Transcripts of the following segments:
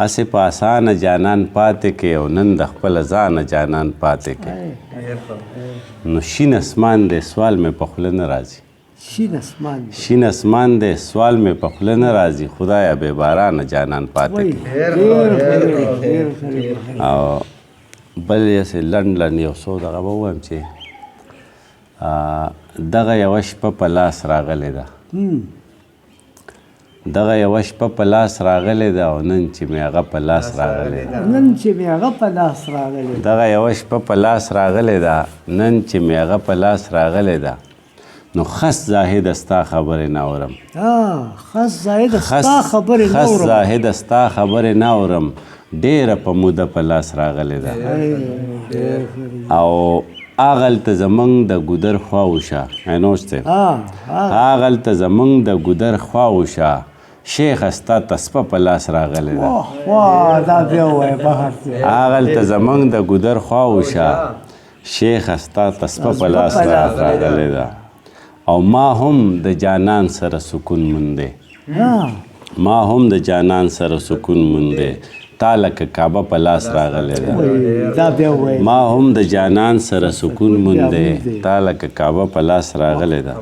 هسې په اسانه جانان پاتې کې او نن د خپله ځانه جانان پاتې کې نو شین اسمان دی سوال مې په خوله نه راځي شین اسمان دی سوال مې په خوله نه راځي خدایه بې بارانه جانان پاتې کې او بل یې لنډ یو څو دغه به ووایم چې دغه یوه شپه په لاس راغلې ده دغه یوه شپه په لاس راغلې ده او نن چې مې هغه په لاس راغلې ده دغه یوه شپه په لاس راغلې ده نن چې مې هغه په لاس راغلې ده نو خس زاهده ستا خبرې نه اورم خس زاهده ستا خبرې نه اورم ډېره په موده په لاس راغلې ده او هغلته زمونږ د ګودر خوا وشه اینوش صاحب هغلته زمونږ د ګودر خوا وشه شیخه ستا تسپه په لاس راغلې ده هغلته زمونږ د ګودر خوا وشه شیخه ستا تسپه په لاس راغلې ده او ما هم د جانان سره سکون مونده ما هم د جانان سره سکون مونده تا لکه کعبه په لاس راغلی ده ما هم د جانان سره سکون مونده تا لکه کعبه په لاس راغلی ده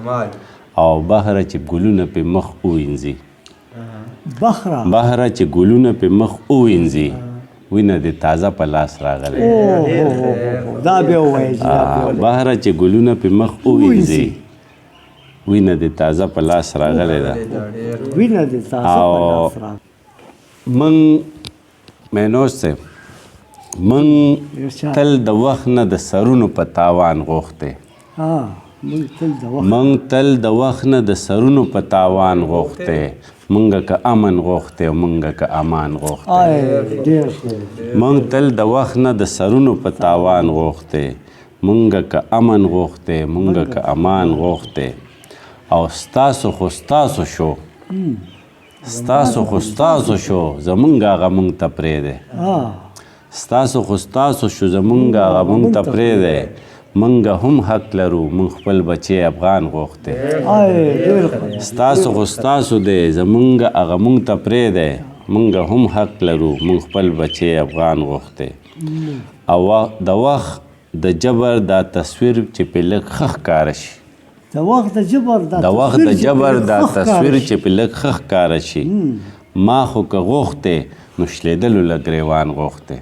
او بهره چې ګلونه پې مخ ووینځي بهره چې ګلونه پې مخ ووینځي وینه دې تازه په لاس راغلی بهره چې ګلونه پې مخ ووینځي وینه دې تازه په لاس راغلی ده او من مینوش صاحب من تل د وخت نه د سرونو په تاوان غوښتې من تل د وخت نه د سرونو په تاوان غوښتې منګه که امن غوښتې او منګه که امان غوښتې من تل د وخت نه د سرونو په تاوان غوښتې منګه که امن غوښتې منګه که امان غوښتې او ستاسو خو ستاسو شو ستاسو خو ستاسو شو زمونږ هغه مونږ ته پرېږدی ستاسو خو ستاسو شو زمونږ هغه مونږ ته پرېږدی مونږ هم حق لرو مونږ خپل بچی افغان غوښتی ستاسو خو ستاسو دی زمونږ هغه مونږ ته پرېږدی مونږ هم حق لرو مونږ خپل بچی افغان غوښتی او د وخت د جبر دا تصویر چې پې لږ ښه ښکاره شي د وخت د جبر دا تصویر چې پې لږ ښه ښکاره شي ما خو که غوښتې نو شلېدلو له ګریوان غوښتې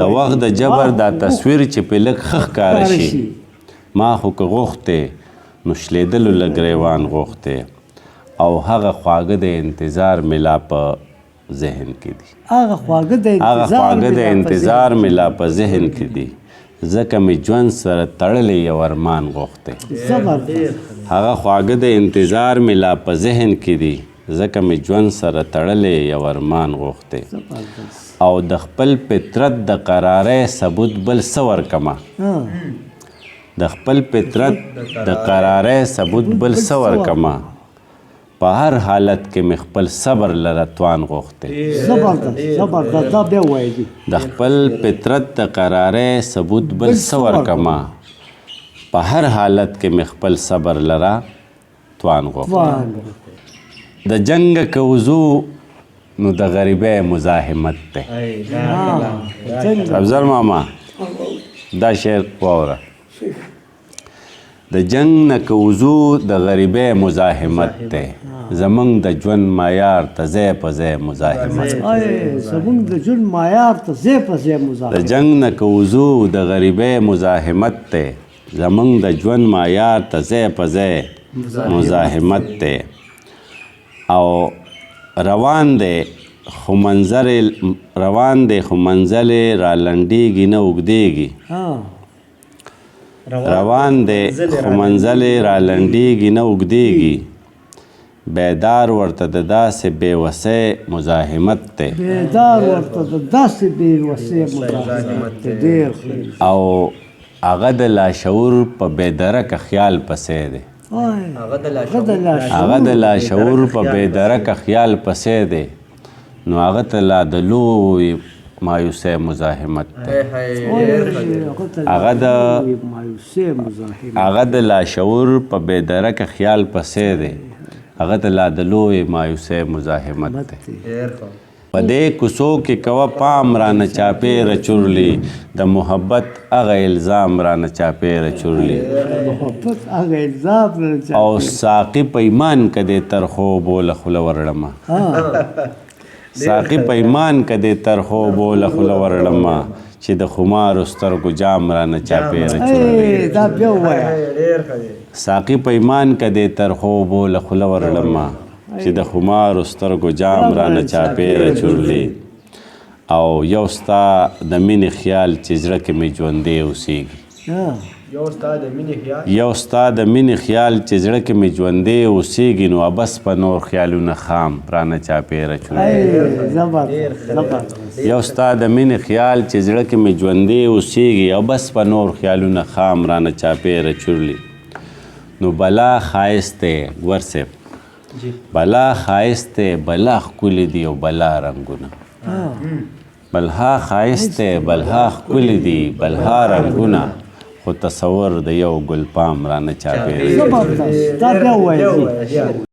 د وخت د جبر دا تصویر چې پې لږ ښه ښکاره شي ما خو که غوښتې نو شلېدلو له ګریوان غوښتې او هغه خواږه د انتظار مې لا په ذهن کې دي هغه خواږه د انتظار مې لا په ذهن کې دي ځکه مې ژوند سره تړلی یو ارمان غوښتی هغه خواږه د انتظار مې لا په ذهن کې دي ځکه مې ژوند سره تړلی یو ارمان غوښتی او د خپل فطرت د قرارۍ ثبوت بل څه ورکمه د خپل فطرت د قرارۍ ثبوت بل څه ورکمه په هر حالت کې مې خپل صبر لره توان غوښتی د خپل فطرت د قرارۍ ثبوت بل څه ورکمه په هر حالت کې مې خپل صبر لره توان غوښتی د جنګ که وضو نو د غریبۍ مزاحمت دی افضل ماما دا شعر واوره د جنگ نه که وضو د غریبۍ مزاحمت دی زمونږ د ژوند معیار ته ځای په ځای مزاحمت د جنگ نه که وضو د غریبۍ مزاحمت دی زمونږ د ژوند معیار ته ځای په ځای مزاحمت دی او روان دی خو منظر را لنډیږي نه اوږدیږي روان دی خو منزل را لنډیږي نه اوږدیږي بیدار ورته د داسې بېوسۍ مزاحمت دی او هغه د لاشعور په بېدرکه خیال پسې دی هغه د لاشعور په بېدرکه خیال پسې دی نو هغه ته لا د لوی مایوسۍ مزاحمت دی هغه د لاشعور په بېدرکه خیال پسې دی هغه ته لا د لوی مایوسۍ مزاحمت دی په دې کوڅو کې کوه پام رانه چاپېره چورلي د محبت هغه الزام رانه چاپېره چورلي او ساقي په ایمان کدې تر خوبو له خوله ورړمه ساقي په ایمان کدې تر خوبو له خوله ورړمه چې د خمارو سترګو جام رانه چاپېره چورلي ساقي په ایمان کدې تر خوبو له خوله ورړمه چې د خمارو سترګو جام رانه چاپېره چورلي او یو ستا د مینې خیال چې زړه کې مې ژوندی اوسېږي یو ستا د مینې خیال چې زړه کې مې ژوندی اوسېږي نو بس په نور خیالونه خام رانه چاپېره چورلي یو ستا د مینې خیال چې زړه کې مې ژوندی اوسېږي او بس په نور خیالونه خام رانه چاپېره چورلي نو بلا ښایست دی ګور صاحب بلا ښایست دی بلا ښکلي دي او بلا رنګونه بلها ښایست دی بلها ښکلي دي بلها رنګونه خو تصور د یو ګل پام رانه چاپېره